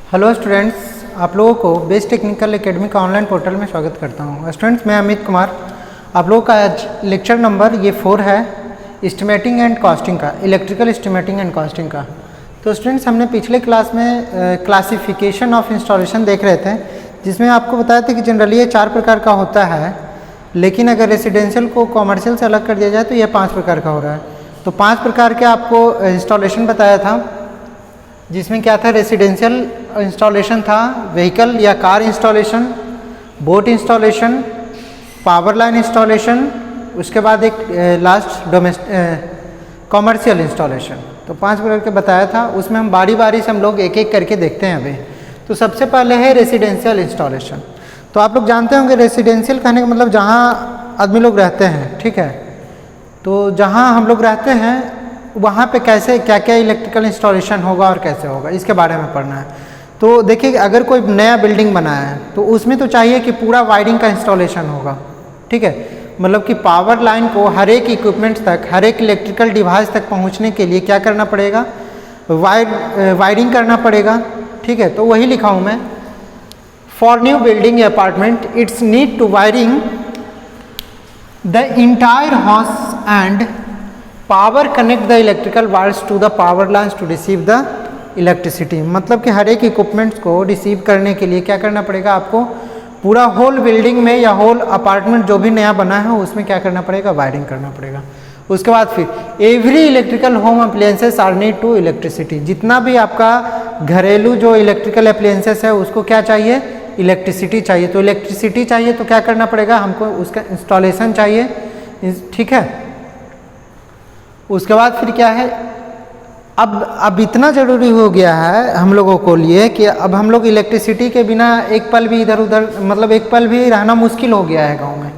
Hello students, आप लोगों को बेस्ट टेक्निकल एकेडमी का ऑनलाइन पोर्टल में स्वागत करता हूं। स्टूडेंट्स, मैं अमित कुमार। आप लोगों का आज लेक्चर नंबर ये 4 है एस्टिमेटिंग एंड कॉस्टिंग का, इलेक्ट्रिकल एस्टिमेटिंग एंड कॉस्टिंग का। तो स्टूडेंट्स, हमने पिछले क्लास में क्लासिफिकेशन ऑफ इंस्टॉलेशन देख रहे थे, जिसमें आपको बताया था कि जनरली ये 4 प्रकार का होता है, लेकिन अगर रेसिडेंशियल को कॉमर्शियल से अलग कर दिया जाए तो ये 5 प्रकार का हो रहा है। तो 5 प्रकार के आपको इंस्टॉलेशन बताया था, जिसमें क्या था, रेसिडेंशियल इंस्टॉलेशन था, व्हीकल या car installation, boat installation, power line installation, उसके बाद एक लास्ट कॉमर्शियल इंस्टॉलेशन। तो 5 प्रकार के बताया था, उसमें हम बारी बारी से हम लोग एक एक करके देखते हैं अभी। तो सबसे पहले है रेसिडेंशियल इंस्टॉलेशन। तो आप लोग जानते होंगे रेसिडेंशियल कहने का मतलब जहाँ आदमी लोग रहते हैं, ठीक है। तो जहाँ हम लोग रहते हैं वहाँ पे कैसे क्या क्या इलेक्ट्रिकल इंस्टॉलेशन होगा और कैसे होगा, इसके बारे में पढ़ना है। तो देखिए, अगर कोई नया बिल्डिंग बनाया है तो उसमें तो चाहिए कि पूरा वायरिंग का इंस्टॉलेशन होगा, ठीक है। मतलब कि पावर लाइन को हर एक इक्विपमेंट्स तक, हर एक इलेक्ट्रिकल डिवाइस तक पहुँचने के लिए क्या करना पड़ेगा, वायरिंग करना पड़ेगा, ठीक है। तो वही लिखा हूँ मैं, for new building apartment it's need to wiring the entire house and power connect the electrical wires to the power lines to receive the electricity. मतलब कि हर एक इक्विपमेंट्स को रिसीव करने के लिए क्या करना पड़ेगा, आपको पूरा होल बिल्डिंग में या होल अपार्टमेंट जो भी नया बना है उसमें क्या करना पड़ेगा, वायरिंग करना पड़ेगा। उसके बाद फिर every electrical home appliances are need to electricity. जितना भी आपका घरेलू जो इलेक्ट्रिकल अप्लायंसेस है उसको क्या चाहिए, इलेक्ट्रिसिटी चाहिए। तो इलेक्ट्रिसिटी चाहिए तो क्या करना पड़ेगा, हमको उसका इंस्टॉलेशन चाहिए, ठीक है। उसके बाद फिर क्या है, अब इतना ज़रूरी हो गया है हम लोगों को लिए कि अब हम लोग इलेक्ट्रिसिटी के बिना एक पल भी इधर उधर, मतलब एक पल भी रहना मुश्किल हो गया है गांव में,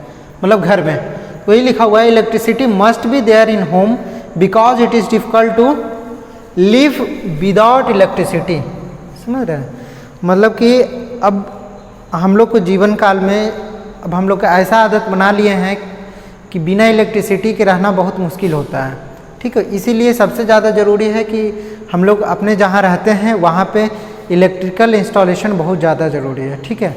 मतलब घर में। तो ये लिखा हुआ है, electricity must be there in home because it is difficult to live without electricity. समझ रहे हैं, मतलब कि अब हम लोग को जीवन काल में अब हम लोग का ऐसा आदत बना लिए हैं कि बिना इलेक्ट्रिसिटी के रहना बहुत मुश्किल होता है, ठीक है। इसीलिए सबसे ज़्यादा ज़रूरी है कि हम लोग अपने जहाँ रहते हैं वहाँ पे इलेक्ट्रिकल इंस्टॉलेशन बहुत ज़्यादा ज़रूरी है, ठीक है।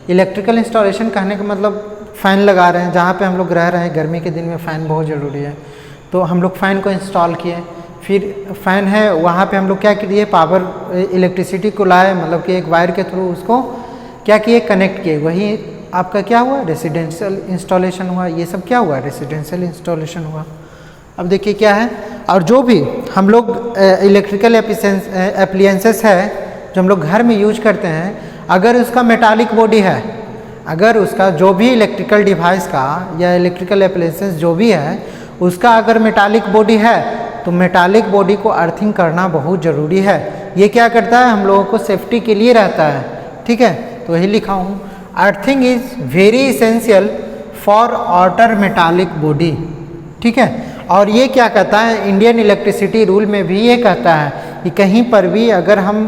इलेक्ट्रिकल इंस्टॉलेशन कहने का मतलब फ़ैन लगा रहे हैं, जहाँ पे हम लोग रह रहे हैं गर्मी के दिन में फ़ैन बहुत ज़रूरी है। तो हम लोग फ़ैन को इंस्टॉल किए, फिर फ़ैन है वहाँ पे हम लोग क्या किए, पावर इलेक्ट्रिसिटी को लाए, मतलब कि एक वायर के थ्रू उसको क्या किए, कनेक्ट किए। वही आपका क्या हुआ, रेसिडेंशियल इंस्टॉलेशन हुआ। ये सब क्या हुआ, रेसिडेंशियल इंस्टॉलेशन हुआ। अब देखिए क्या है, और जो भी हम लोग इलेक्ट्रिकल एप्लियंसेस है जो हम लोग घर में यूज करते हैं, अगर उसका मेटालिक बॉडी है, अगर उसका जो भी इलेक्ट्रिकल डिवाइस का या इलेक्ट्रिकल एप्लियंसेस जो भी है उसका अगर मेटालिक बॉडी है तो मेटालिक बॉडी को अर्थिंग करना बहुत ज़रूरी है। ये क्या करता है, हम लोगों को सेफ्टी के लिए रहता है, ठीक है। तो यही लिखा हूँ, earthing is very essential for outer metallic body, ठीक है। और ये क्या कहता है, इंडियन इलेक्ट्रिसिटी रूल में भी ये कहता है कि कहीं पर भी अगर हम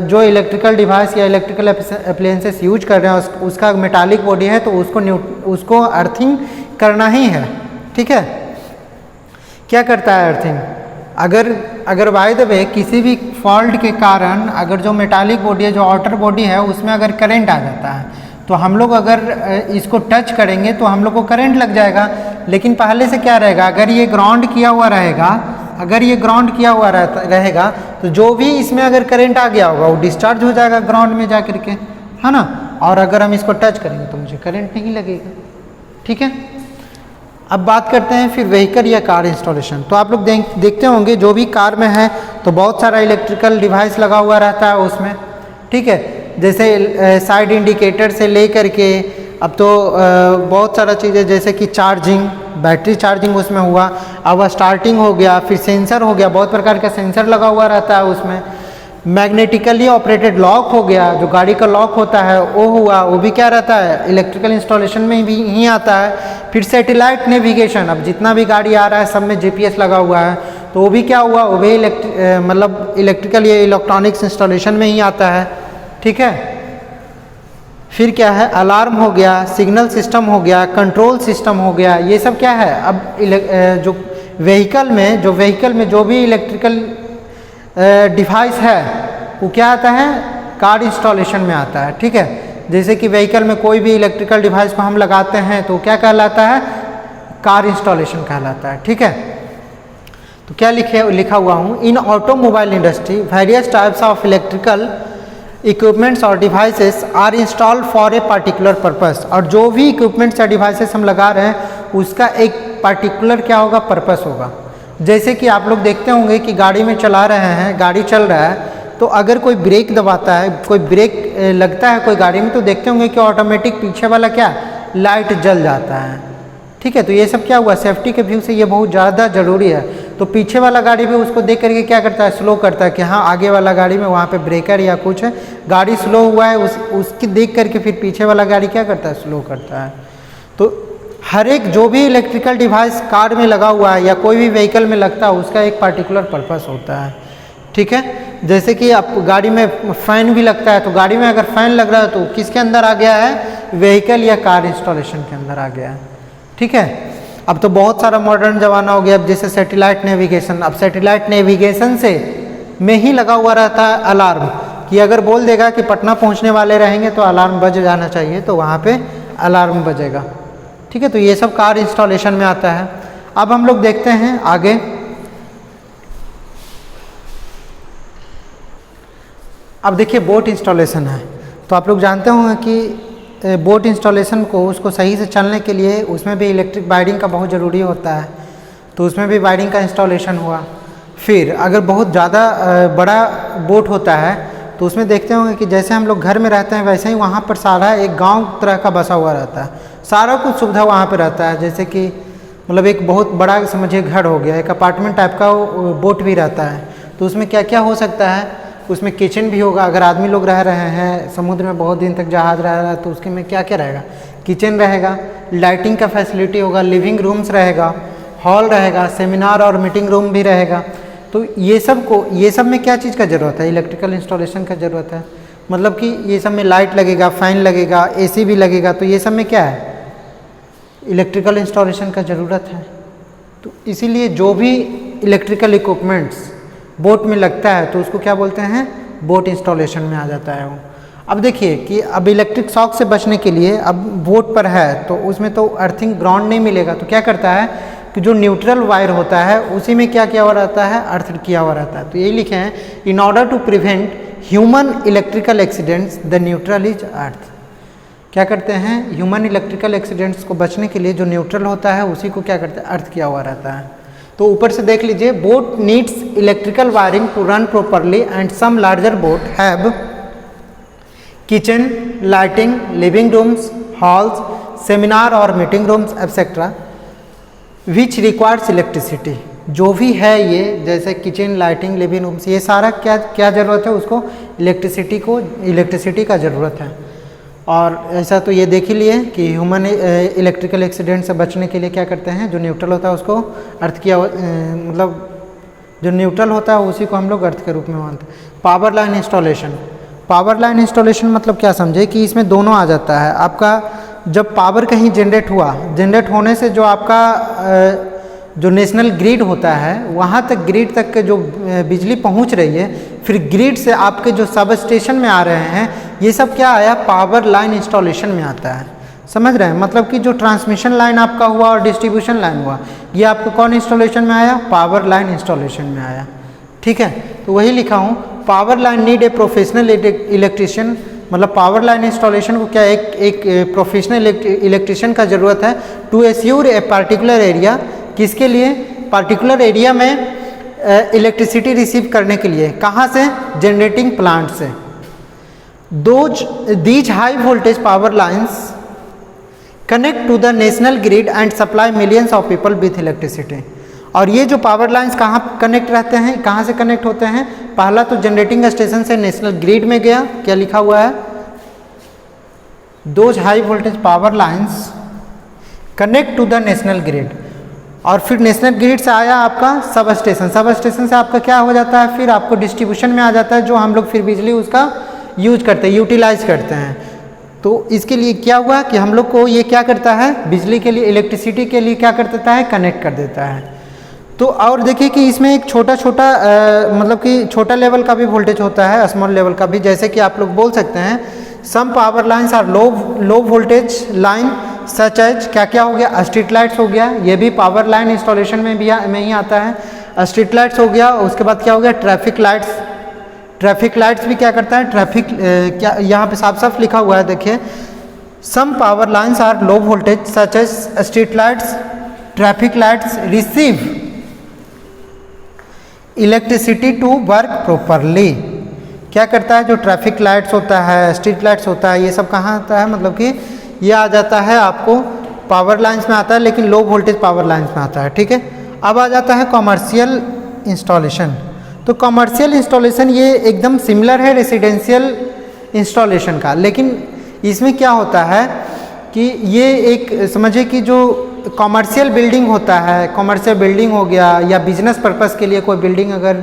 जो इलेक्ट्रिकल डिवाइस या इलेक्ट्रिकल अप्लायंसेस यूज कर रहे हैं उसका मेटालिक बॉडी है तो उसको अर्थिंग करना ही है, ठीक है। क्या करता है अर्थिंग, अगर बाय द वे किसी भी फॉल्ट के कारण अगर जो मेटालिक बॉडी है, जो आउटर बॉडी है, उसमें अगर करंट आ जाता है तो हम लोग अगर इसको टच करेंगे तो हम लोग को करंट लग जाएगा। लेकिन पहले से क्या रहेगा, अगर ये ग्राउंड किया हुआ रहेगा, अगर ये ग्राउंड किया हुआ रहेगा तो जो भी इसमें अगर करंट आ गया होगा वो डिस्चार्ज हो जाएगा ग्राउंड में जा कर के, है ना। और अगर हम इसको टच करेंगे तो मुझे करंट नहीं लगेगा, ठीक है। अब बात करते हैं फिर व्हीकल या कार इंस्टॉलेशन। तो आप लोग देखते होंगे जो भी कार में है तो बहुत सारा इलेक्ट्रिकल डिवाइस लगा हुआ रहता है उसमें, ठीक है। जैसे साइड इंडिकेटर से ले करके अब तो बहुत सारा चीज़ें, जैसे कि चार्जिंग, बैटरी चार्जिंग उसमें हुआ, अब स्टार्टिंग हो गया, फिर सेंसर हो गया, बहुत प्रकार का सेंसर लगा हुआ रहता है उसमें। मैग्नेटिकली ऑपरेटेड लॉक हो गया, जो गाड़ी का लॉक होता है वो हुआ, वो भी क्या रहता है, इलेक्ट्रिकल इंस्टॉलेशन में भी ही आता है। फिर सैटेलाइट नेविगेशन, अब जितना भी गाड़ी आ रहा है सब में GPS लगा हुआ है तो वो भी क्या हुआ, वो भी मतलब इलेक्ट्रिकल या इलेक्ट्रॉनिक्स इंस्टॉलेशन में ही आता है, ठीक है। फिर क्या है, अलार्म हो गया, सिग्नल सिस्टम हो गया, कंट्रोल सिस्टम हो गया, ये सब क्या है। अब जो व्हीकल में जो भी इलेक्ट्रिकल डिवाइस है वो क्या आता है, कार इंस्टॉलेशन में आता है। ठीक है, जैसे कि व्हीकल में कोई भी इलेक्ट्रिकल डिवाइस को हम लगाते हैं तो क्या कहलाता है, कार इंस्टॉलेशन कहलाता है। ठीक है, तो क्या लिखा हुआ हूँ, in automobile industry various types of electrical equipments और devices are installed for a particular purpose. और जो भी इक्विपमेंट्स या डिवाइसेस हम लगा रहे हैं उसका एक पार्टिकुलर क्या होगा, पर्पस होगा। जैसे कि आप लोग देखते होंगे कि गाड़ी में चला रहे हैं, गाड़ी चल रहा है, तो अगर कोई ब्रेक दबाता है, कोई ब्रेक लगता है कोई गाड़ी में, तो देखते होंगे कि ऑटोमेटिक पीछे वाला क्या लाइट जल जाता है। ठीक है, तो ये सब क्या हुआ, सेफ्टी के व्यू से ये बहुत ज़्यादा ज़रूरी है। तो पीछे वाला गाड़ी भी उसको देख करके क्या करता है, स्लो करता है कि हाँ आगे वाला गाड़ी में वहाँ पे ब्रेकर या कुछ है, गाड़ी स्लो हुआ है, उसकी देख करके फिर पीछे वाला गाड़ी क्या करता है, स्लो करता है। तो हर एक जो भी इलेक्ट्रिकल डिवाइस कार में लगा हुआ है या कोई भी व्हीकल में लगता है उसका एक पार्टिकुलर पर्पस होता है। ठीक है, जैसे कि आप गाड़ी में फ़ैन भी लगता है, तो गाड़ी में अगर फ़ैन लग रहा है तो किसके अंदर आ गया है, व्हीकल या कार इंस्टॉलेशन के अंदर आ गया है। ठीक है, अब तो बहुत सारा मॉडर्न ज़माना हो गया, अब जैसे सैटेलाइट नेविगेशन, अब सैटेलाइट नेविगेशन से में ही लगा हुआ रहता है अलार्म, कि अगर बोल देगा कि पटना पहुंचने वाले रहेंगे तो अलार्म बज जाना चाहिए, तो वहाँ पे अलार्म बजेगा। ठीक है, तो ये सब कार इंस्टॉलेशन में आता है। अब हम लोग देखते हैं आगे, अब देखिए बोट इंस्टॉलेशन है। तो आप लोग जानते होंगे कि बोट इंस्टॉलेशन को उसको सही से चलने के लिए उसमें भी इलेक्ट्रिक वायरिंग का बहुत ज़रूरी होता है, तो उसमें भी वायरिंग का इंस्टॉलेशन हुआ। फिर अगर बहुत ज़्यादा बड़ा बोट होता है तो उसमें देखते होंगे कि जैसे हम लोग घर में रहते हैं वैसे ही वहाँ पर सारा एक गांव तरह का बसा हुआ रहता है, सारा कुछ सुविधा वहाँ पर रहता है। जैसे कि मतलब एक बहुत बड़ा समझिए घर हो गया, एक अपार्टमेंट टाइप का बोट भी रहता है। तो उसमें क्या क्या हो सकता है, उसमें किचन भी होगा, अगर आदमी लोग रह रहे हैं समुद्र में बहुत दिन तक जहाज़ रह रहा है तो उसके में क्या क्या रहेगा, किचन रहेगा, लाइटिंग का फैसिलिटी होगा, लिविंग रूम्स रहेगा, हॉल रहेगा, सेमिनार और मीटिंग रूम भी रहेगा। तो ये सब में क्या चीज़ का ज़रूरत है, इलेक्ट्रिकल इंस्टॉलेशन का ज़रूरत है। मतलब कि ये सब में लाइट लगेगा, फ़ैन लगेगा, AC भी लगेगा, तो ये सब में क्या है, इलेक्ट्रिकल इंस्टॉलेशन का ज़रूरत है। तो इसीलिए जो भी इलेक्ट्रिकल इक्विपमेंट्स बोट में लगता है तो उसको क्या बोलते हैं, बोट इंस्टॉलेशन में आ जाता है वो। अब देखिए कि अब इलेक्ट्रिक शॉक से बचने के लिए अब बोट पर है तो उसमें तो अर्थिंग ग्राउंड नहीं मिलेगा, तो क्या करता है कि जो न्यूट्रल वायर होता है उसी में क्या किया हुआ रहता है, अर्थ किया हुआ रहता है। तो यही लिखे हैं, in order to prevent human electrical accidents the neutral is earth. क्या करते हैं, ह्यूमन इलेक्ट्रिकल एक्सीडेंट्स को बचने के लिए जो न्यूट्रल होता है उसी को क्या करते हैं, अर्थ किया हुआ रहता है। तो ऊपर से देख लीजिए, boat needs electrical wiring to run properly and some larger boat have kitchen, lighting, living rooms, halls, seminar और meeting rooms etcetera which requires electricity. जो भी है ये, जैसे किचन, लाइटिंग, लिविंग रूम्स, ये सारा क्या क्या ज़रूरत है, उसको इलेक्ट्रिसिटी का ज़रूरत है। और ऐसा तो ये देख ही लिए कि ह्यूमन इलेक्ट्रिकल एक्सीडेंट से बचने के लिए क्या करते हैं, जो न्यूट्रल होता है उसको अर्थ किया, मतलब जो न्यूट्रल होता है उसी को हम लोग अर्थ के रूप में मानते हैं। Power line installation, power line installation मतलब क्या समझे कि इसमें दोनों आ जाता है। आपका जब पावर कहीं जनरेट हुआ, जनरेट होने से जो आपका जो नेशनल ग्रिड होता है वहाँ तक, ग्रिड तक के जो बिजली पहुँच रही है, फिर ग्रिड से आपके जो सब स्टेशन में आ रहे हैं, ये सब क्या आया, पावर लाइन इंस्टॉलेशन में आता है। समझ रहे हैं, मतलब कि जो ट्रांसमिशन लाइन आपका हुआ और डिस्ट्रीब्यूशन लाइन हुआ, ये आपको कौन इंस्टॉलेशन में आया, पावर लाइन इंस्टॉलेशन में आया। ठीक है, तो वही लिखा हूँ, power line need a professional electrician. मतलब पावर लाइन इंस्टॉलेशन को क्या एक प्रोफेशनल इलेक्ट्रिशियन का ज़रूरत है to assure a particular area. किसके लिए, पार्टिकुलर एरिया में इलेक्ट्रिसिटी रिसीव करने के लिए। कहाँ से, जनरेटिंग प्लांट से। These high voltage power lines connect to the national grid and supply millions of people with electricity. और ये जो पावर लाइन्स कहाँ कनेक्ट रहते हैं, कहाँ से कनेक्ट होते हैं, पहला तो जनरेटिंग स्टेशन से नेशनल ग्रिड में गया, क्या लिखा हुआ है, those high voltage power lines connect to the national grid. और फिर नेशनल ग्रिड से आया आपका सब स्टेशन, सब स्टेशन से आपका क्या हो जाता है, फिर आपको डिस्ट्रीब्यूशन में आ जाता है, जो हम लोग फिर बिजली उसका यूज करते हैं, यूटिलाइज करते हैं। तो इसके लिए क्या हुआ कि हम लोग को ये क्या करता है, बिजली के लिए, इलेक्ट्रिसिटी के लिए क्या कर देता है, कनेक्ट कर देता है। तो और देखिए कि इसमें एक छोटा छोटा मतलब कि छोटा लेवल का भी वोल्टेज होता है, स्मॉल लेवल का भी, जैसे कि आप लोग बोल सकते हैं some power lines are low voltage line such as, क्या क्या हो गया, स्ट्रीट लाइट्स हो गया, ये भी पावर लाइन इंस्टॉलेशन में ही आता है। स्ट्रीट लाइट्स हो गया, उसके बाद क्या हो गया, ट्रैफिक लाइट्स भी क्या करता है, ट्रैफिक क्या यहाँ पे साफ साफ लिखा हुआ है देखिए, some power lines are low voltage such as street lights, traffic lights receive electricity to work properly. क्या करता है, जो ट्रैफिक लाइट्स होता है, स्ट्रीट लाइट्स होता है, ये सब कहाँ आता है, मतलब कि ये आ जाता है आपको पावर लाइन्स में आता है, लेकिन लो वोल्टेज पावर लाइन्स में आता है। ठीक है, अब आ जाता है कॉमर्शियल इंस्टॉलेशन। तो कॉमर्शियल इंस्टॉलेशन ये एकदम सिमिलर है रेसिडेंशियल इंस्टॉलेशन का, लेकिन इसमें क्या होता है कि ये एक समझिए कि जो कॉमर्शियल बिल्डिंग होता है, कॉमर्शियल बिल्डिंग हो गया या बिजनेस पर्पस के लिए कोई बिल्डिंग अगर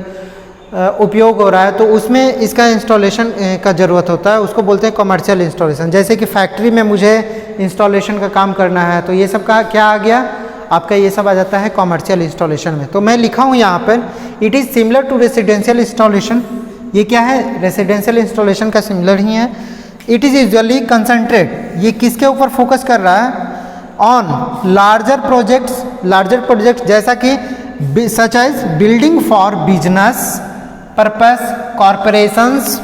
उपयोग हो रहा है तो उसमें इसका इंस्टॉलेशन का ज़रूरत होता है, उसको बोलते हैं कॉमर्शियल इंस्टॉलेशन। जैसे कि फैक्ट्री में मुझे इंस्टॉलेशन का काम करना है तो ये सब का क्या आ गया आपका, ये सब आ जाता है कॉमर्शियल इंस्टॉलेशन में। तो मैं लिखा हूँ यहाँ पर it is similar to residential installation. ये क्या है, रेसिडेंशियल इंस्टॉलेशन का सिमिलर ही है। इट इज़ यूजुअली कंसंट्रेट, ये किसके ऊपर फोकस कर रहा है, ऑन लार्जर प्रोजेक्ट्स जैसा कि such as building for business purpose, corporations,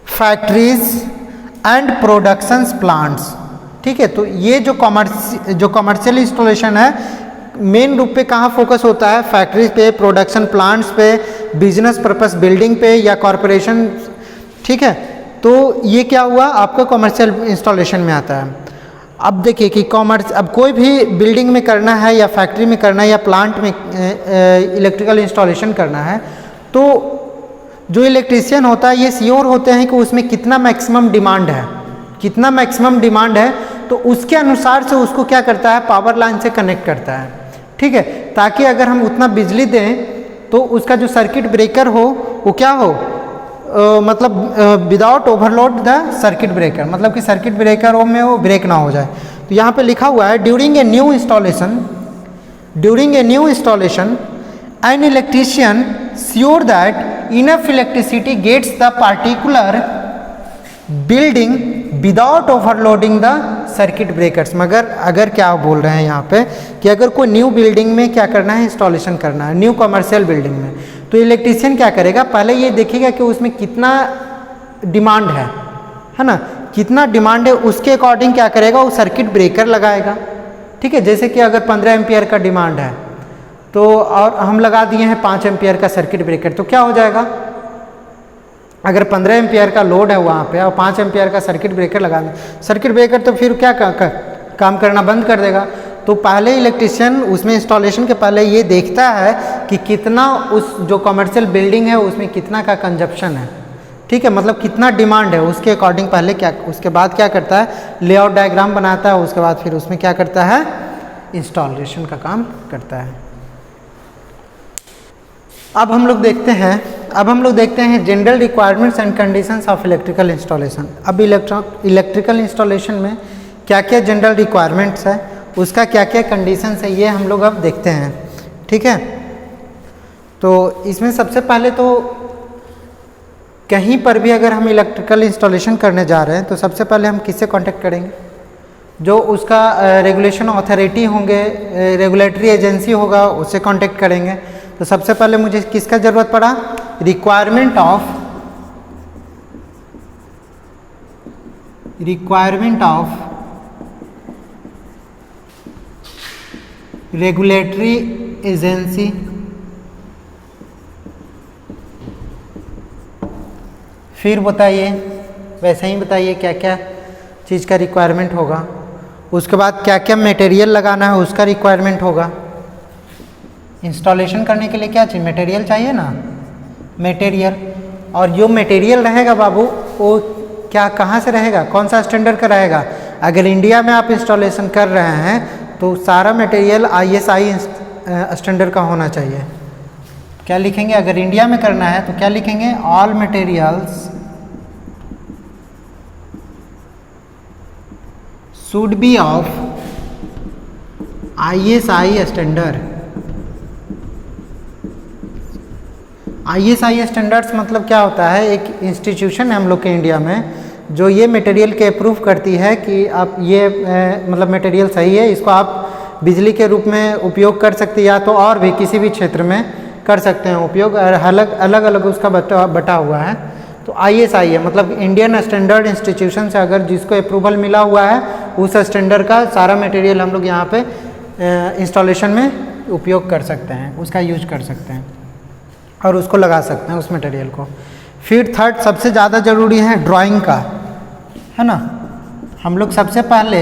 factories and productions plants. ठीक है, तो ये जो कॉमर्शियल इंस्टॉलेशन है मेन रूप पे कहाँ फोकस होता है, फैक्ट्रीज पे, प्रोडक्शन प्लांट्स पे, बिजनेस पर्पस बिल्डिंग पे या कॉरपोरेशन। ठीक है, तो ये क्या हुआ आपका कॉमर्शियल इंस्टॉलेशन में आता है। अब देखिए कि अब कोई भी बिल्डिंग में करना है या फैक्ट्री में करना है या प्लांट में इलेक्ट्रिकल इंस्टॉलेशन करना है, तो जो इलेक्ट्रीशियन होता है ये श्योर होते हैं कि उसमें कितना मैक्सिमम डिमांड है, तो उसके अनुसार से उसको क्या करता है, पावर लाइन से कनेक्ट करता है। ठीक है, ताकि अगर हम उतना बिजली दें तो उसका जो सर्किट ब्रेकर हो वो क्या हो, मतलब without overload the circuit breaker, मतलब कि सर्किट ब्रेकर में वो ब्रेक ना हो जाए। तो यहाँ पे लिखा हुआ है during a new installation an electrician sure that enough electricity gets the particular building without overloading the circuit breakers. मगर अगर क्या बोल रहे हैं यहाँ पे कि अगर कोई न्यू बिल्डिंग में क्या करना है, इंस्टॉलेशन करना है न्यू कमर्शियल बिल्डिंग में, तो इलेक्ट्रीशियन क्या करेगा, पहले ये देखेगा कि उसमें कितना डिमांड है ना, कितना डिमांड है, उसके अकॉर्डिंग क्या करेगा, वो सर्किट ब्रेकर लगाएगा। ठीक है, जैसे कि अगर 15 एम्पियर का डिमांड है तो और हम लगा दिए हैं 5 एम्पियर का सर्किट ब्रेकर, तो क्या हो जाएगा, अगर 15 एम्पियर का लोड है वहाँ पे और 5 एम्पियर का सर्किट ब्रेकर लगा दें, सर्किट ब्रेकर तो फिर क्या काम करना बंद कर देगा। तो पहले इलेक्ट्रीशियन उसमें इंस्टॉलेशन के पहले ये देखता है कि कितना उस जो कमर्शियल बिल्डिंग है उसमें कितना का कंजप्शन है। ठीक है, मतलब कितना डिमांड है, उसके अकॉर्डिंग पहले क्या, उसके बाद क्या करता है, लेआउट डायग्राम बनाता है, उसके बाद फिर उसमें क्या करता है, इंस्टॉलेशन का काम करता है। अब हम लोग देखते हैं general requirements and conditions of electrical installation. अब इलेक्ट्रिकल इंस्टॉलेशन में क्या क्या जनरल रिक्वायरमेंट्स है, उसका क्या क्या कंडीशंस है, ये हम लोग अब देखते हैं। ठीक है, तो इसमें सबसे पहले तो कहीं पर भी अगर हम इलेक्ट्रिकल इंस्टॉलेशन करने जा रहे हैं तो सबसे पहले हम किससे कांटेक्ट करेंगे, जो उसका रेगुलेशन अथॉरिटी होंगे, रेगुलेटरी एजेंसी होगा, उससे कांटेक्ट करेंगे। तो सबसे पहले मुझे किसका ज़रूरत पड़ा, रिक्वायरमेंट ऑफ रेगुलेटरी एजेंसी। फिर बताइए, वैसे ही बताइए क्या क्या चीज़ का रिक्वायरमेंट होगा, उसके बाद क्या क्या मटेरियल लगाना है उसका रिक्वायरमेंट होगा। इंस्टॉलेशन करने के लिए क्या चाहिए, मटेरियल चाहिए ना, मटेरियल। और जो मटेरियल रहेगा बाबू वो क्या, कहाँ से रहेगा, कौन सा स्टैंडर्ड का रहेगा। अगर इंडिया में आप इंस्टॉलेशन कर रहे हैं तो सारा मटेरियल ISI स्टैंडर्ड का होना चाहिए। क्या लिखेंगे, अगर इंडिया में करना है तो क्या लिखेंगे, all materials should be of ISI standard. ISI standards मतलब क्या होता है, एक इंस्टीट्यूशन है हम लोग के इंडिया में जो ये मटेरियल के अप्रूव करती है कि आप ये मतलब मटेरियल सही है, इसको आप बिजली के रूप में उपयोग कर सकते हैं या तो और भी किसी भी क्षेत्र में कर सकते हैं उपयोग, और अलग अलग उसका बटा हुआ है। तो ISI है मतलब इंडियन स्टैंडर्ड इंस्टीट्यूशन से अगर जिसको अप्रूवल मिला हुआ है उस स्टैंडर्ड का सारा मटेरियल हम लोग यहाँ पे इंस्टॉलेशन में उपयोग कर सकते हैं, उसका यूज कर सकते हैं और उसको लगा सकते हैं उस मटेरियल को। फिर थर्ड सबसे ज़्यादा ज़रूरी है ड्राइंग का, है ना। हम लोग सबसे पहले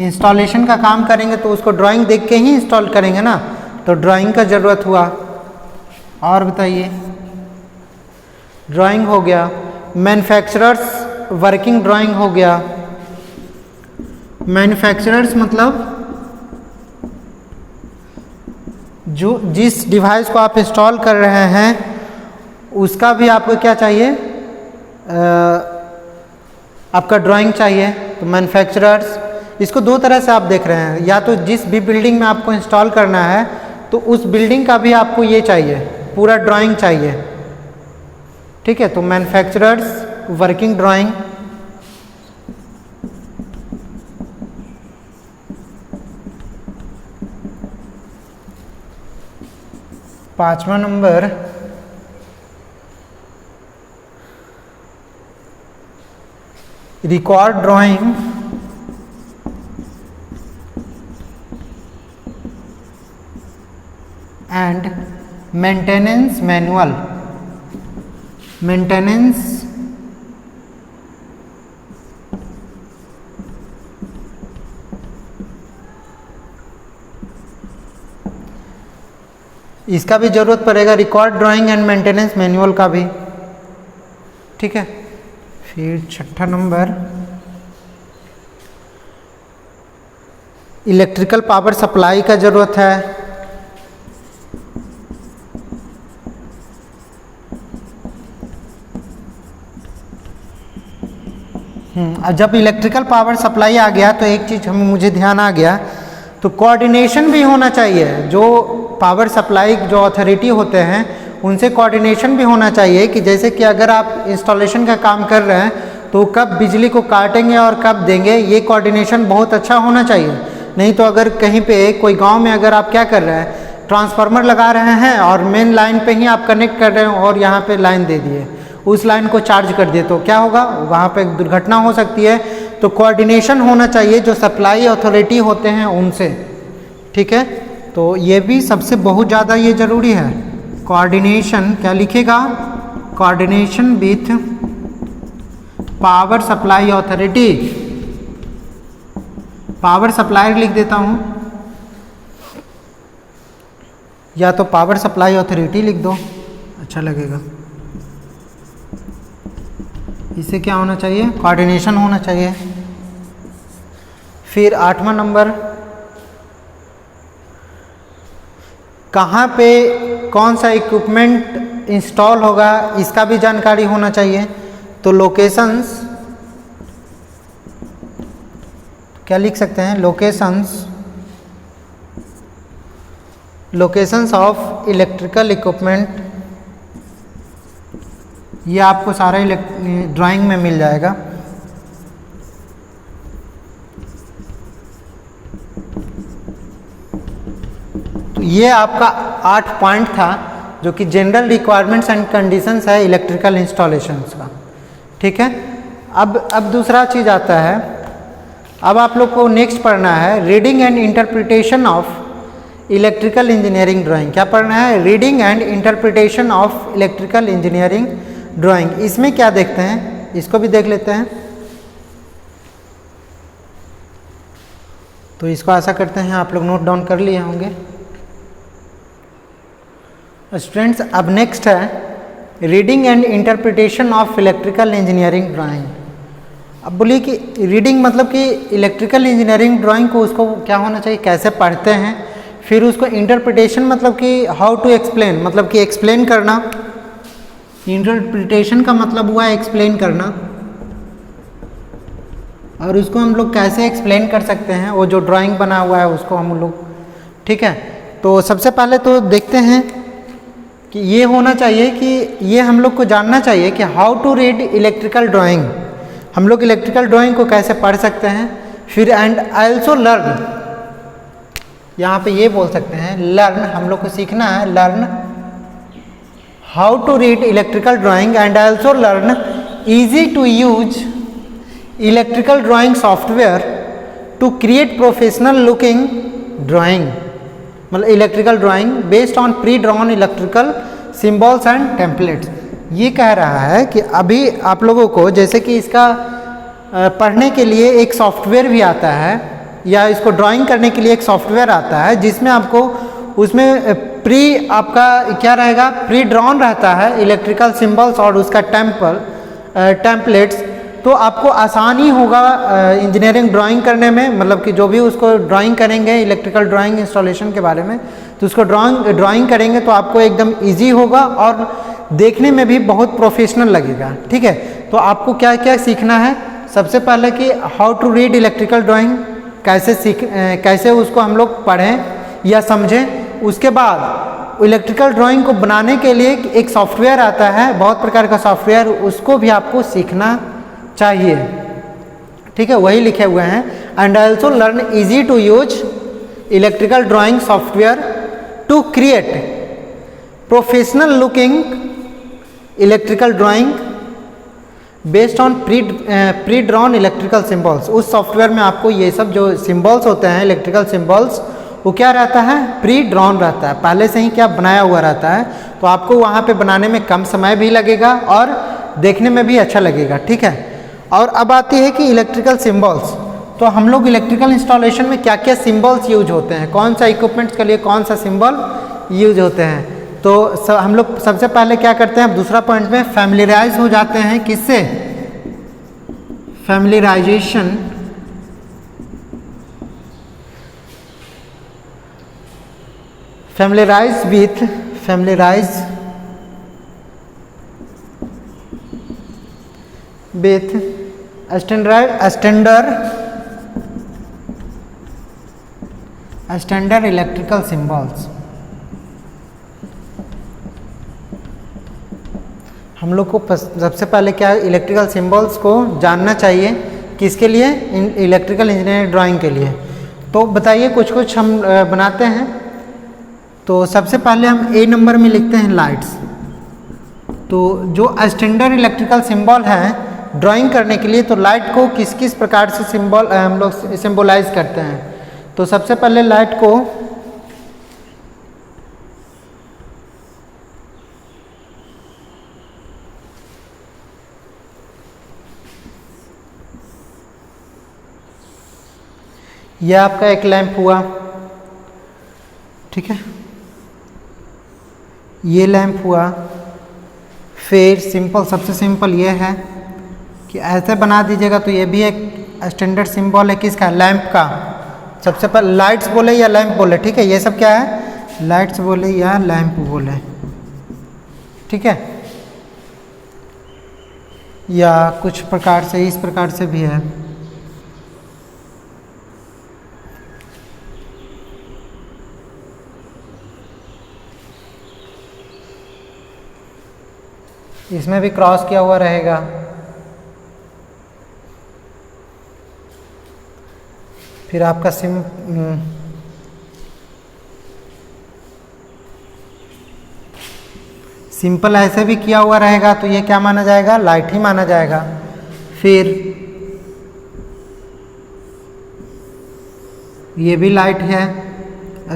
इंस्टॉलेशन का काम करेंगे तो उसको ड्राइंग देख के ही इंस्टॉल करेंगे ना, तो ड्राइंग का ज़रूरत हुआ। और बताइए, ड्राइंग हो गया, मैन्युफैक्चरर्स वर्किंग ड्राइंग हो गया। मैन्युफैक्चरर्स मतलब जो जिस डिवाइस को आप इंस्टॉल कर रहे हैं उसका भी आपको क्या चाहिए, आपका ड्राइंग चाहिए। तो मैन्युफैक्चरर्स, इसको दो तरह से आप देख रहे हैं, या तो जिस भी बिल्डिंग में आपको इंस्टॉल करना है तो उस बिल्डिंग का भी आपको ये चाहिए, पूरा ड्राइंग चाहिए, ठीक है। तो मैन्युफैक्चरर्स वर्किंग ड्राइंग। पांचवा number record drawing and maintenance manual. Maintenance इसका भी जरूरत पड़ेगा, record drawing and maintenance manual का भी, ठीक है। फिर छठा नंबर इलेक्ट्रिकल पावर सप्लाई का ज़रूरत है। जब इलेक्ट्रिकल पावर सप्लाई आ गया तो एक चीज़ मुझे ध्यान आ गया, तो कोऑर्डिनेशन भी होना चाहिए। जो पावर सप्लाई जो अथॉरिटी होते हैं उनसे कोऑर्डिनेशन भी होना चाहिए कि जैसे कि अगर आप इंस्टॉलेशन का काम कर रहे हैं तो कब बिजली को काटेंगे और कब देंगे, ये कोऑर्डिनेशन बहुत अच्छा होना चाहिए। नहीं तो अगर कहीं पे कोई गांव में अगर आप क्या कर रहे हैं, ट्रांसफार्मर लगा रहे हैं और मेन लाइन पे ही आप कनेक्ट कर रहे हैं और यहाँ पे लाइन दे दिए, उस लाइन को चार्ज कर दिए, तो क्या होगा, वहाँ पे एक दुर्घटना हो सकती है। तो कोऑर्डिनेशन होना चाहिए जो सप्लाई अथॉरिटी होते हैं उनसे, ठीक है। तो ये भी सबसे बहुत ज़्यादा ये ज़रूरी है, कोऑर्डिनेशन। क्या लिखेगा, coordination with power supply authority. Power supplier लिख देता हूँ, या तो पावर सप्लाई अथॉरिटी लिख दो, अच्छा लगेगा। इससे क्या होना चाहिए, कोऑर्डिनेशन होना चाहिए। फिर आठवां नंबर, कहाँ पे कौन सा इक्विपमेंट इंस्टॉल होगा इसका भी जानकारी होना चाहिए। तो लोकेशंस, क्या लिख सकते हैं, लोकेशंस ऑफ इलेक्ट्रिकल इक्विपमेंट। ये आपको सारा ड्राइंग में मिल जाएगा। तो ये आपका 8 पॉइंट था जो कि जनरल रिक्वायरमेंट्स एंड कंडीशंस है इलेक्ट्रिकल इंस्टॉलेशंस का, ठीक है। अब दूसरा चीज़ आता है, अब आप लोग को नेक्स्ट पढ़ना है reading and interpretation of electrical engineering drawing. क्या पढ़ना है, reading and interpretation of electrical engineering drawing. इसमें क्या देखते हैं, इसको भी देख लेते हैं। तो इसको आशा करते हैं आप लोग नोट डाउन कर लिए होंगे। स्टूडेंट्स, अब नेक्स्ट है reading and interpretation of electrical engineering drawing. अब बोलिए कि रीडिंग मतलब कि इलेक्ट्रिकल इंजीनियरिंग ड्राइंग को उसको क्या होना चाहिए, कैसे पढ़ते हैं। फिर उसको इंटरप्रिटेशन मतलब कि हाउ टू एक्सप्लेन, मतलब कि एक्सप्लेन करना। इंटरप्रिटेशन का मतलब हुआ एक्सप्लेन करना, और उसको हम लोग कैसे एक्सप्लेन कर सकते हैं, वो जो ड्राइंग बना हुआ है उसको हम लोग, ठीक है। तो सबसे पहले तो देखते हैं कि ये होना चाहिए कि ये हम लोग को जानना चाहिए कि how to read electrical drawing, हम लोग इलेक्ट्रिकल ड्राइंग को कैसे पढ़ सकते हैं। फिर एंड आल्सो लर्न, यहाँ पे ये बोल सकते हैं लर्न, हम लोग को सीखना है learn how to read electrical drawing and also learn easy to use electrical drawing software to create professional looking drawing, मतलब electrical drawing based on pre drawn electrical symbols and templates. ये कह रहा है कि अभी आप लोगों को जैसे कि इसका पढ़ने के लिए एक सॉफ्टवेयर भी आता है या इसको ड्राइंग करने के लिए एक सॉफ्टवेयर आता है जिसमें आपको उसमें प्री आपका क्या रहेगा, प्री ड्रॉन रहता है इलेक्ट्रिकल सिंबल्स और उसका टेम्पलेट्स, तो आपको आसानी होगा इंजीनियरिंग ड्राइंग करने में, मतलब कि जो भी उसको ड्राइंग करेंगे इलेक्ट्रिकल ड्राइंग इंस्टॉलेशन के बारे में, तो उसको ड्राइंग करेंगे तो आपको एकदम इजी होगा और देखने में भी बहुत प्रोफेशनल लगेगा। ठीक है, तो आपको क्या क्या सीखना है, सबसे पहले कि how to read electrical drawing, कैसे उसको हम लोग पढ़ें या समझें। उसके बाद इलेक्ट्रिकल ड्राइंग को बनाने के लिए एक सॉफ्टवेयर आता है, बहुत प्रकार का सॉफ्टवेयर, उसको भी आपको सीखना चाहिए। ठीक है, वही लिखे हुए हैं and also learn easy to use electrical drawing software to create professional looking electrical drawing based on pre drawn electrical symbols. उस सॉफ्टवेयर में आपको ये सब जो सिंबल्स होते हैं इलेक्ट्रिकल सिंबल्स, वो क्या रहता है, प्री ड्रॉन रहता है, पहले से ही क्या बनाया हुआ रहता है, तो आपको वहाँ पे बनाने में कम समय भी लगेगा और देखने में भी अच्छा लगेगा। ठीक है, और अब आती है कि इलेक्ट्रिकल सिंबल्स, तो हम लोग इलेक्ट्रिकल इंस्टॉलेशन में क्या क्या सिंबल्स यूज होते हैं, कौन सा इक्विपमेंट्स के लिए कौन सा सिंबल यूज होते हैं। तो हम लोग सबसे पहले क्या करते हैं, दूसरा पॉइंट में फैमिलियराइज हो जाते हैं, किससे, familiarisation familiarize with standard electrical symbols। हम लोग को सबसे पहले क्या इलेक्ट्रिकल सिंबल्स को जानना चाहिए, किसके लिए, इलेक्ट्रिकल इंजीनियरिंग ड्राइंग के लिए। तो बताइए कुछ हम बनाते हैं। तो सबसे पहले हम ए नंबर में लिखते हैं लाइट्स। तो जो स्टैंडर्ड इलेक्ट्रिकल सिंबल है ड्राइंग करने के लिए, तो लाइट को किस किस प्रकार से सिंबल हम लोग सिंबलाइज करते हैं। तो सबसे पहले लाइट को यह आपका एक लैंप हुआ, ठीक है, ये लैंप हुआ। फिर सिंपल, सबसे सिंपल ये है कि ऐसे बना दीजिएगा, तो ये भी एक स्टैंडर्ड सिंबल है किसका, लैंप का। सबसे पहले लाइट्स बोले या लैंप बोले, ठीक है, ये सब क्या है, लाइट्स बोले या लैंप बोले, ठीक है, या कुछ प्रकार से इस प्रकार से भी है। इसमें भी क्रॉस किया हुआ रहेगा। फिर आपका सिंपल ऐसे भी किया हुआ रहेगा, तो ये क्या माना जाएगा, लाइट ही माना जाएगा। फिर ये भी लाइट है,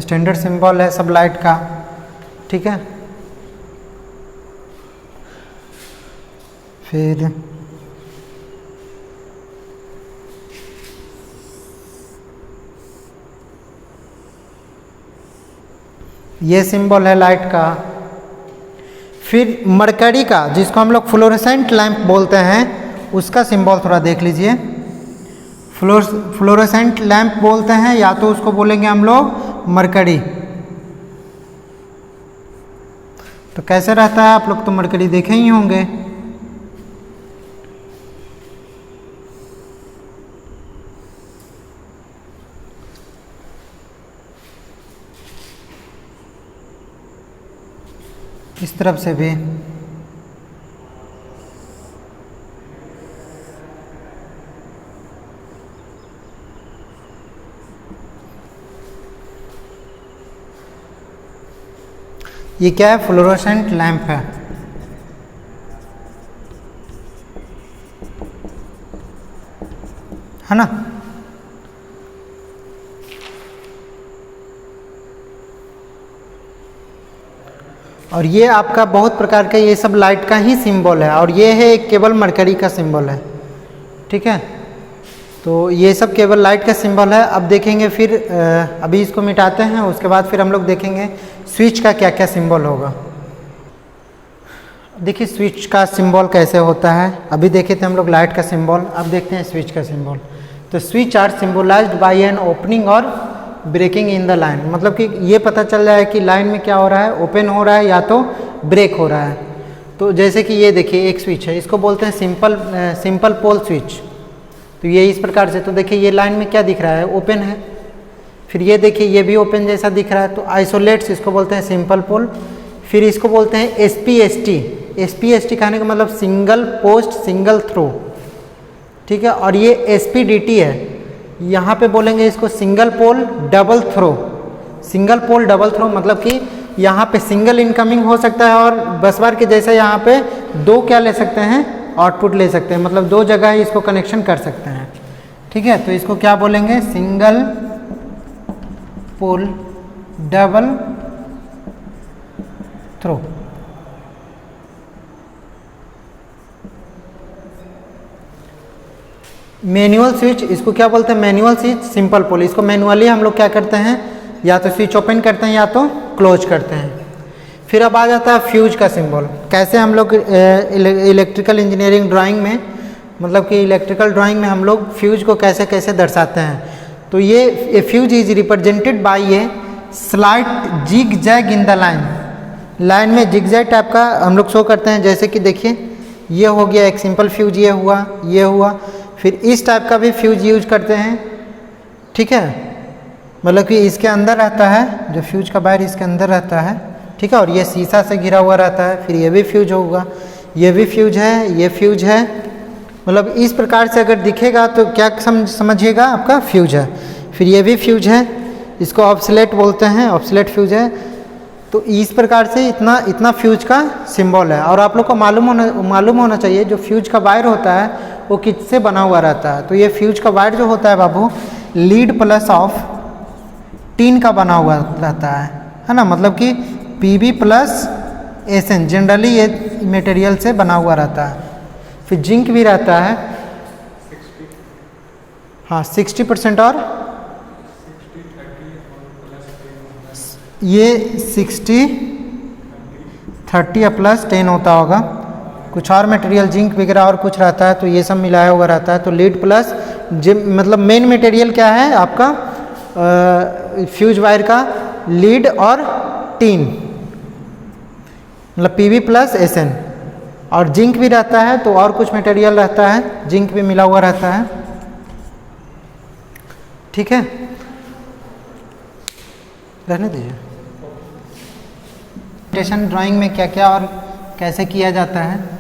स्टैंडर्ड सिंबल है सब लाइट का, ठीक है। फिर ये सिंबल है लाइट का। फिर मरकरी का, जिसको हम लोग फ्लोरेसेंट लैंप बोलते हैं, उसका सिंबल थोड़ा देख लीजिए। फ्लोरेसेंट लैंप बोलते हैं, या तो उसको बोलेंगे हम लोग मरकरी। तो कैसे रहता है, आप लोग तो मरकरी देखे ही होंगे। इस तरफ से भी ये क्या है, फ्लोरोसेंट लैंप है ना। और ये आपका बहुत प्रकार का ये सब लाइट का ही सिंबल है, और ये है एक केवल मरकरी का सिंबल है, ठीक है। तो ये सब केवल लाइट का सिंबल है। अब देखेंगे फिर अभी इसको मिटाते हैं, उसके बाद फिर हम लोग देखेंगे स्विच का क्या क्या सिंबल होगा। देखिए स्विच का सिंबल कैसे होता है, अभी देखे थे हम लोग लाइट का सिंबल, अब देखते हैं स्विच का सिंबल। तो switch are symbolized by an opening और ब्रेकिंग इन द लाइन, मतलब कि ये पता चल जाए कि लाइन में क्या हो रहा है, ओपन हो रहा है या तो ब्रेक हो रहा है। तो जैसे कि ये देखिए एक स्विच है, इसको बोलते हैं सिंपल पोल स्विच। तो ये इस प्रकार से, तो देखिए ये लाइन में क्या दिख रहा है, ओपन है। फिर ये देखिए ये भी ओपन जैसा दिख रहा है, तो आइसोलेट्स इसको बोलते हैं सिंपल पोल। फिर इसको बोलते हैं SPST। SPST कहने का मतलब सिंगल पोस्ट सिंगल थ्रो, ठीक है। और ये SPDT है, यहाँ पे बोलेंगे इसको single pole double throw. Single pole double throw मतलब कि यहाँ पे सिंगल इनकमिंग हो सकता है, और बस बार के जैसे यहाँ पे दो क्या ले सकते हैं, आउटपुट ले सकते हैं, मतलब दो जगह ही इसको कनेक्शन कर सकते हैं, ठीक है। तो इसको क्या बोलेंगे, single pole double throw. Manual switch, इसको क्या बोलते हैं, मैनुअल स्विच सिंपल पोल। इसको मैनुअली हम लोग क्या करते हैं, या तो स्विच ओपन करते हैं या तो क्लोज करते हैं। फिर अब आ जाता है फ्यूज का सिंबल। कैसे हम लोग इलेक्ट्रिकल इंजीनियरिंग ड्राइंग में, मतलब कि इलेक्ट्रिकल ड्राइंग में हम लोग फ्यूज को कैसे कैसे दर्शाते हैं। तो ये fuse is represented by a slight zig zag in the line. Line में जिग जैग टाइप का हम लोग शो करते हैं, जैसे कि देखिए ये हो गया एक सिंपल फ्यूज, ये हुआ, ये हुआ। फिर इस टाइप का भी फ्यूज यूज करते हैं, ठीक है, मतलब कि इसके अंदर रहता है, जो फ्यूज का वायर इसके अंदर रहता है, ठीक है, और ये शीशा से घिरा हुआ रहता है। फिर ये भी फ्यूज होगा, ये भी फ्यूज है, ये फ्यूज है, मतलब इस प्रकार से अगर दिखेगा तो क्या समझिएगा, आपका फ्यूज है। फिर ये भी फ्यूज है, इसको ऑब्सलेट बोलते हैं, ऑब्सलेट फ्यूज है। तो इस प्रकार से इतना फ्यूज का सिंबल है। और आप लोग को मालूम होना चाहिए जो फ्यूज का वायर होता है वो किससे बना हुआ रहता है। तो ये फ्यूज का वायर जो होता है बाबू, लीड प्लस ऑफ टीन का बना हुआ रहता है ना, मतलब कि PB प्लस SN जनरली ये मटेरियल से बना हुआ रहता है। फिर जिंक भी रहता है, हाँ 60%, और ये 60 30 प्लस 10 होता होगा। कुछ और मटेरियल जिंक वगैरह और कुछ रहता है, तो ये सब मिलाया हुआ रहता है। तो लीड प्लस मतलब मेन मटेरियल क्या है आपका फ्यूज वायर का, लीड और टीन, मतलब PB प्लस SN। और जिंक भी रहता है, तो और कुछ मटेरियल रहता है, जिंक भी मिला हुआ रहता है, ठीक है, रहने दीजिए। प्रेजेंटेशन ड्राइंग में क्या क्या और कैसे किया जाता है।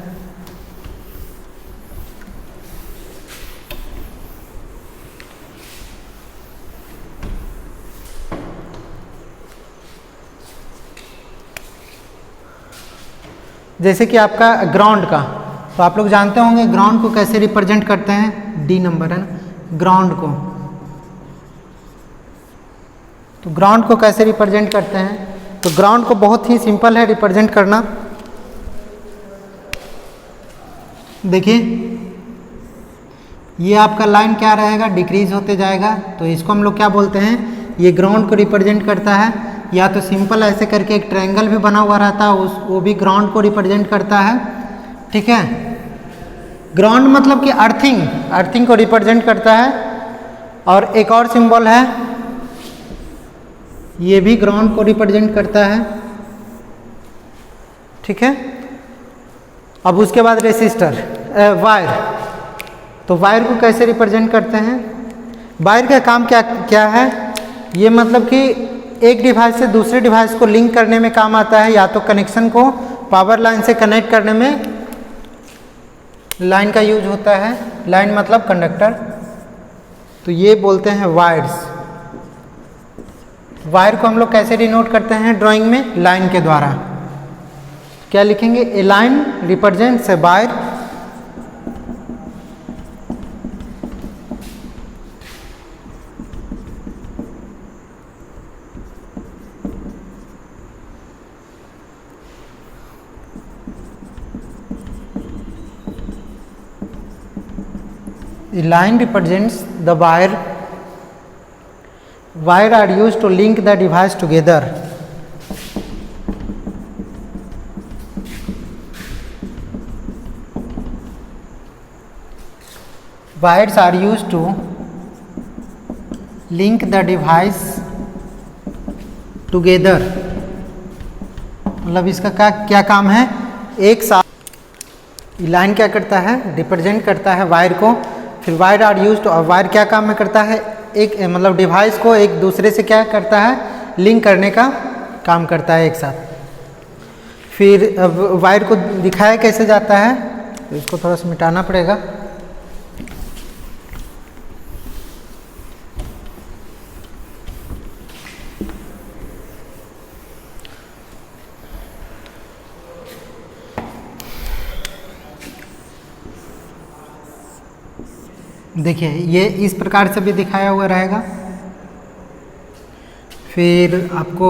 जैसे कि आपका ग्राउंड का, तो आप लोग जानते होंगे ग्राउंड को कैसे रिप्रेजेंट करते हैं, D नंबर है ना, ग्राउंड को। तो ग्राउंड को कैसे रिप्रेजेंट करते हैं, तो ग्राउंड को बहुत ही सिंपल है रिप्रेजेंट करना। देखिए ये आपका लाइन क्या रहेगा, डिक्रीज होते जाएगा, तो इसको हम लोग क्या बोलते हैं, ये ग्राउंड को रिप्रेजेंट करता है। या तो सिंपल ऐसे करके एक ट्रायंगल भी बना हुआ रहता है, वो भी ग्राउंड को रिप्रेजेंट करता है, ठीक है। ग्राउंड मतलब कि अर्थिंग को रिप्रेजेंट करता है। और एक और सिंबल है, ये भी ग्राउंड को रिप्रेजेंट करता है, ठीक है। अब उसके बाद रेसिस्टर वायर, तो वायर को कैसे रिप्रेजेंट करते हैं, वायर का काम क्या क्या है, ये मतलब कि एक डिवाइस से दूसरे डिवाइस को लिंक करने में काम आता है, या तो कनेक्शन को पावर लाइन से कनेक्ट करने में लाइन का यूज होता है, लाइन मतलब कंडक्टर, तो ये बोलते हैं वायर्स। वायर को हम लोग कैसे डिनोट करते हैं ड्राइंग में? लाइन के द्वारा। क्या लिखेंगे? A line represents a wire A line represents the wire. Wire are used to link the device together. Wires are used to link the device together. मतलब इसका क्या काम है? एक साथ लाइन क्या करता है? रिप्रेजेंट करता है वायर को। फिर वायर आर यूज्ड, और वायर क्या काम में करता है? एक मतलब डिवाइस को एक दूसरे से क्या करता है? लिंक करने का काम करता है एक साथ। फिर अब वायर को दिखाया कैसे जाता है, तो इसको थोड़ा सा मिटाना पड़ेगा। देखिए ये इस प्रकार से भी दिखाया हुआ रहेगा। फिर आपको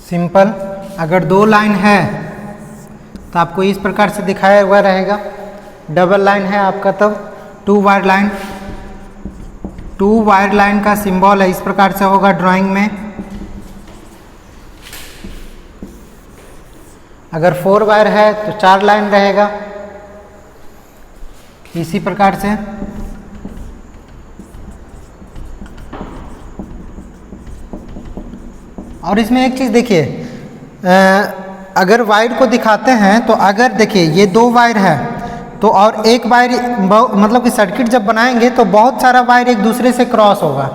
सिंपल, अगर दो लाइन है तो आपको इस प्रकार से दिखाया हुआ रहेगा। डबल लाइन है आपका तब two wire line. Two wire line का सिंबल है इस प्रकार से होगा ड्राइंग में। अगर फोर वायर है तो चार लाइन रहेगा इसी प्रकार से। और इसमें एक चीज़ देखिए, अगर वायर को दिखाते हैं तो अगर देखिए ये दो वायर है तो और एक वायर मतलब कि सर्किट जब बनाएंगे तो बहुत सारा वायर एक दूसरे से क्रॉस होगा।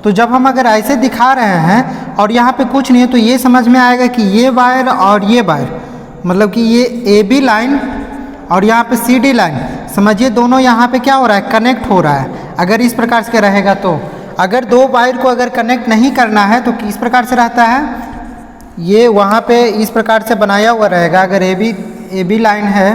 तो जब हम अगर ऐसे दिखा रहे हैं और यहाँ पे कुछ नहीं है तो ये समझ में आएगा कि ये वायर और ये वायर मतलब कि ये ए बी लाइन और यहाँ पे सी डी लाइन, समझिए दोनों यहाँ पे क्या हो रहा है? कनेक्ट हो रहा है। अगर इस प्रकार से रहेगा तो अगर दो वायर को अगर कनेक्ट नहीं करना है तो किस प्रकार से रहता है? ये वहाँ पे इस प्रकार से बनाया हुआ रहेगा। अगर ए बी लाइन है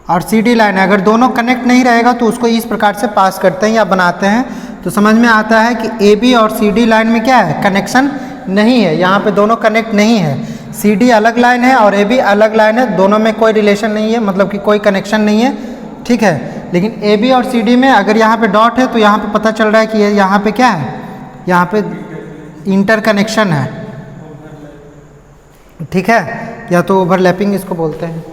और सी डी लाइन है, अगर दोनों कनेक्ट नहीं रहेगा तो उसको इस प्रकार से पास करते हैं या बनाते हैं, तो समझ में आता है कि ए बी और सी डी लाइन में क्या है? कनेक्शन नहीं है। यहाँ पे दोनों कनेक्ट नहीं है। सी डी अलग लाइन है और ए बी अलग लाइन है, दोनों में कोई रिलेशन नहीं है, मतलब कि कोई कनेक्शन नहीं है, ठीक है। लेकिन ए बी और सी डी में अगर यहाँ पे डॉट है तो यहाँ पे पता चल रहा है कि ये यहाँ पे क्या है? यहाँ पे इंटर कनेक्शन है, ठीक है, या तो ओवरलैपिंग इसको बोलते हैं।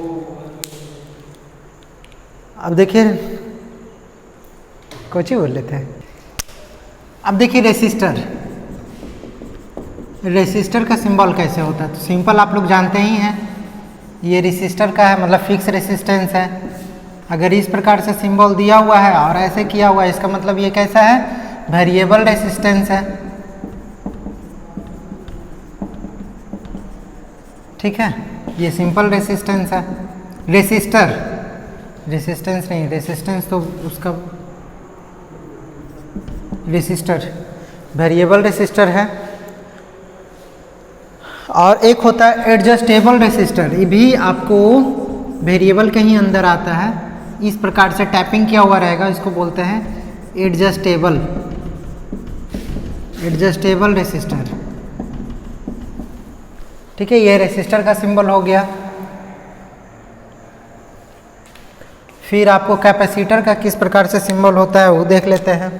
अब देखिए कुछ ही बोल लेते हैं। अब देखिए रेसिस्टर का सिंबल कैसे होता है? तो सिंपल आप लोग जानते ही हैं, ये रेसिस्टर का है, मतलब फिक्स रेसिस्टेंस है। अगर इस प्रकार से सिंबल दिया हुआ है और ऐसे किया हुआ है, इसका मतलब ये कैसा है? वेरिएबल रेसिस्टेंस है, ठीक है। ये सिंपल रेसिस्टेंस है। रेसिस्टेंस नहीं, रेसिस्टेंस तो उसका रेसिस्टर वेरिएबल रेसिस्टर है। और एक होता है एडजस्टेबल रेसिस्टर, ये भी आपको वेरिएबल के ही अंदर आता है। इस प्रकार से टैपिंग किया हुआ रहेगा, इसको बोलते हैं एडजस्टेबल रेसिस्टर, ठीक है। ये रेसिस्टर का सिंबल हो गया। फिर आपको कैपेसिटर का किस प्रकार से सिंबल होता है वो देख लेते हैं।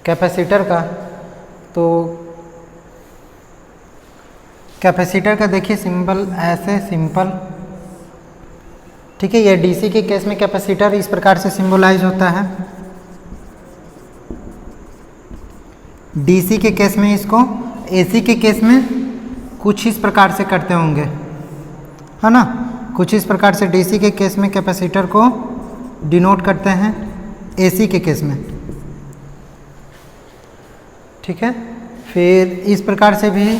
कैपेसिटर का, तो कैपेसिटर का देखिए सिंबल ऐसे सिंपल, ठीक है। ये डीसी के केस में कैपेसिटर इस प्रकार से सिंबलाइज होता है। डीसी के केस में इसको, एसी के केस में कुछ इस प्रकार से करते होंगे, है ना, कुछ इस प्रकार से डीसी के केस में कैपेसिटर को डिनोट करते हैं, एसी के केस में, ठीक है। फिर इस प्रकार से भी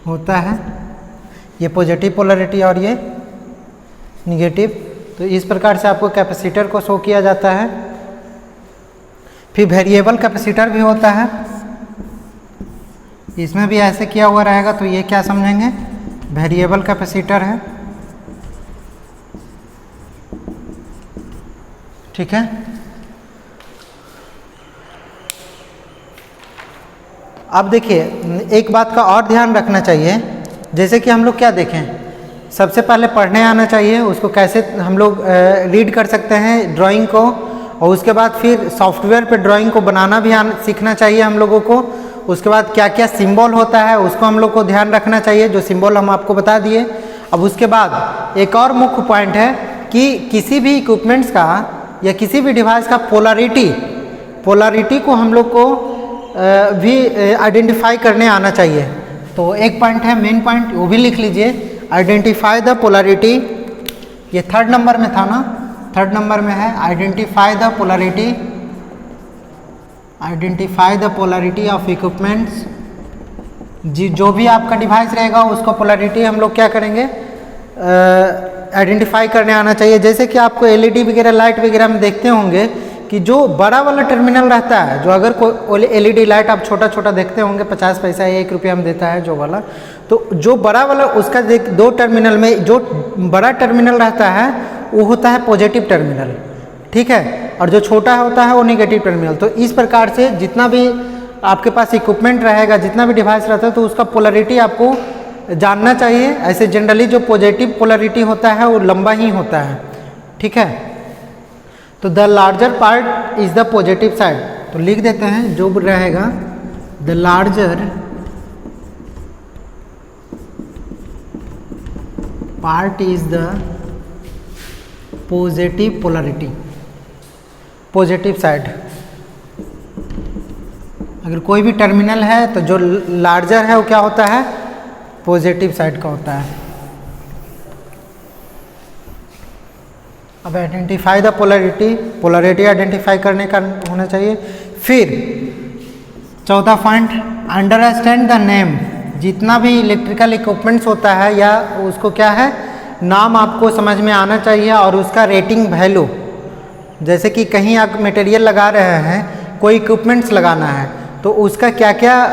होता है, ये पॉजिटिव पोलैरिटी और ये निगेटिव। तो इस प्रकार से आपको कैपेसिटर को शो किया जाता है। फिर वेरिएबल कैपेसिटर भी होता है, इसमें भी ऐसे किया हुआ रहेगा, तो ये क्या समझेंगे, वेरिएबल कैपेसिटर है, ठीक है। अब देखिए एक बात का और ध्यान रखना चाहिए, जैसे कि हम लोग क्या देखें, सबसे पहले पढ़ने आना चाहिए, उसको कैसे हम लोग रीड कर सकते हैं ड्राइंग को, और उसके बाद फिर सॉफ्टवेयर पे ड्राइंग को बनाना भी सीखना चाहिए हम लोगों को। उसके बाद क्या क्या सिंबल होता है उसको हम लोग को ध्यान रखना चाहिए, जो सिंबल हम आपको बता दिए। अब उसके बाद एक और मुख्य पॉइंट है कि किसी भी इक्विपमेंट्स का या किसी भी डिवाइस का पोलैरिटी को हम लोग को भी आइडेंटिफाई करने आना चाहिए। तो एक पॉइंट है, मेन पॉइंट, वो भी लिख लीजिए, आइडेंटिफाई द पोलैरिटी। ये 3rd नंबर में था ना, 3rd नंबर में है, identify the polarity, identify the polarity of equipments. जी जो भी आपका डिवाइस रहेगा उसको पोलैरिटी हम लोग क्या करेंगे, आइडेंटिफाई करने आना चाहिए। जैसे कि आपको एलईडी वगैरह लाइट वगैरह में देखते होंगे कि जो बड़ा वाला टर्मिनल रहता है, जो अगर कोई एलईडी लाइट आप छोटा छोटा देखते होंगे, 50 पैसा या 1 रुपया में देता है जो वाला, तो जो बड़ा वाला उसका 2 टर्मिनल में जो बड़ा टर्मिनल रहता है वो होता है पॉजिटिव टर्मिनल, ठीक है, और जो छोटा होता है वो नेगेटिव टर्मिनल। तो इस प्रकार से जितना भी आपके पास इक्विपमेंट रहेगा, जितना भी डिवाइस रहता है, तो उसका पोलैरिटी आपको जानना चाहिए। ऐसे जनरली जो पॉजिटिव पोलैरिटी होता है वो लंबा ही होता है, ठीक है। तो the larger part is the positive side, तो लिख देते हैं जो रहेगा, the larger part is the positive polarity, positive side. अगर कोई भी टर्मिनल है तो जो लार्जर है वो क्या होता है, पॉजिटिव साइड का होता है। अब आइडेंटिफाई द पोलैरिटी आइडेंटिफाई करने का होना चाहिए। फिर 4था पॉइंट, अंडरस्टैंड द नेम। जितना भी इलेक्ट्रिकल इक्विपमेंट्स होता है या उसको क्या है, नाम आपको समझ में आना चाहिए, और उसका रेटिंग वैल्यू, जैसे कि कहीं आप मटेरियल लगा रहे हैं, कोई इक्विपमेंट्स लगाना है, तो उसका क्या क्या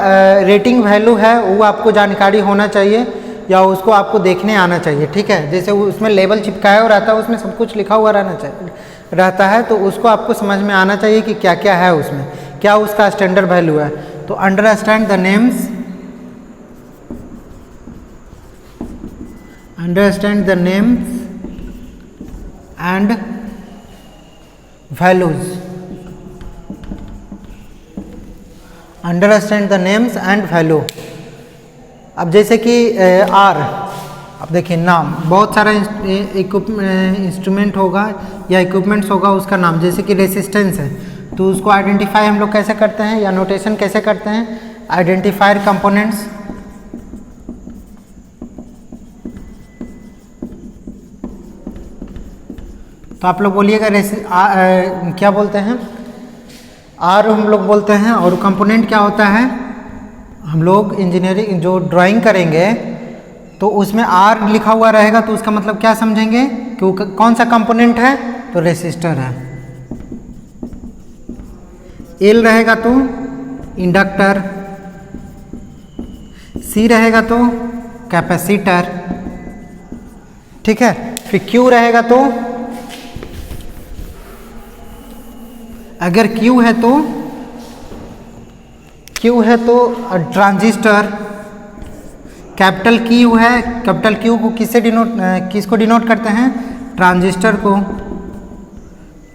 रेटिंग वैल्यू है वो आपको जानकारी होना चाहिए, या उसको आपको देखने आना चाहिए, ठीक है। जैसे उसमें लेबल चिपकाया हुआ रहता है, उसमें सब कुछ लिखा हुआ रहता है, तो उसको आपको समझ में आना चाहिए कि क्या क्या है उसमें, क्या उसका स्टैंडर्ड वैल्यू है। तो understand the names, understand the names and values, understand the names and value. अब जैसे कि आर, अब देखिए नाम, बहुत सारा इंस्ट्रूमेंट होगा या इक्विपमेंट्स होगा, उसका नाम, जैसे कि रेसिस्टेंस है, तो उसको आइडेंटिफाई हम लोग कैसे करते हैं या नोटेशन कैसे करते हैं, आइडेंटिफायर कंपोनेंट्स। तो आप लोग बोलिएगा क्या बोलते हैं, आर हम लोग बोलते हैं, और कंपोनेंट क्या होता है, हम लोग इंजीनियरिंग जो ड्राइंग करेंगे तो उसमें आर लिखा हुआ रहेगा, तो उसका मतलब क्या समझेंगे कि वो कौन सा कंपोनेंट है, तो रेसिस्टर है। एल रहेगा तो इंडक्टर, सी रहेगा तो कैपेसिटर, ठीक है। फिर क्यू रहेगा तो, अगर क्यू है तो ट्रांजिस्टर, कैपिटल क्यू है, कैपिटल क्यू को किसको डिनोट करते हैं, ट्रांजिस्टर को,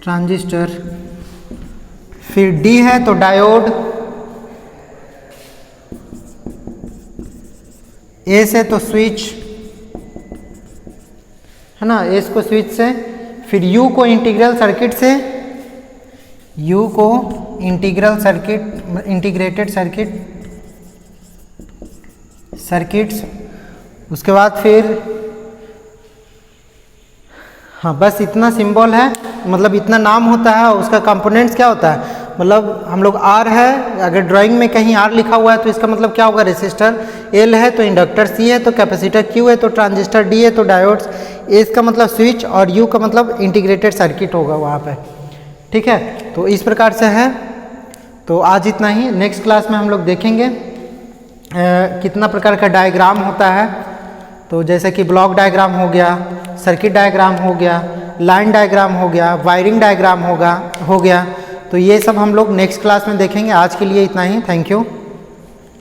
ट्रांजिस्टर। फिर डी है तो डायोड, एस है तो स्विच, है ना, एस को स्विच से। फिर यू को इंटीग्रल सर्किट से, यू को इंटीग्रेटेड सर्किट सर्किट्स, उसके बाद फिर हाँ बस इतना सिंबल है, मतलब इतना नाम होता है। उसका कंपोनेंट्स क्या होता है, मतलब हम लोग आर है, अगर ड्राइंग में कहीं आर लिखा हुआ है तो इसका मतलब क्या होगा, रेसिस्टर। एल है तो इंडक्टर, सी है तो कैपेसिटर, क्यू है तो ट्रांजिस्टर, डी है तो डायोड्स, ए इसका मतलब स्विच और यू का मतलब इंटीग्रेटेड सर्किट होगा वहाँ पे। ठीक है, तो इस प्रकार से है। तो आज इतना ही। नेक्स्ट क्लास में हम लोग देखेंगे कितना प्रकार का डायग्राम होता है। तो जैसे कि ब्लॉक डायग्राम हो गया, सर्किट डायग्राम हो गया, लाइन डायग्राम हो गया, वायरिंग डायग्राम हो गया। तो ये सब हम लोग नेक्स्ट क्लास में देखेंगे। आज के लिए इतना ही। Thank you.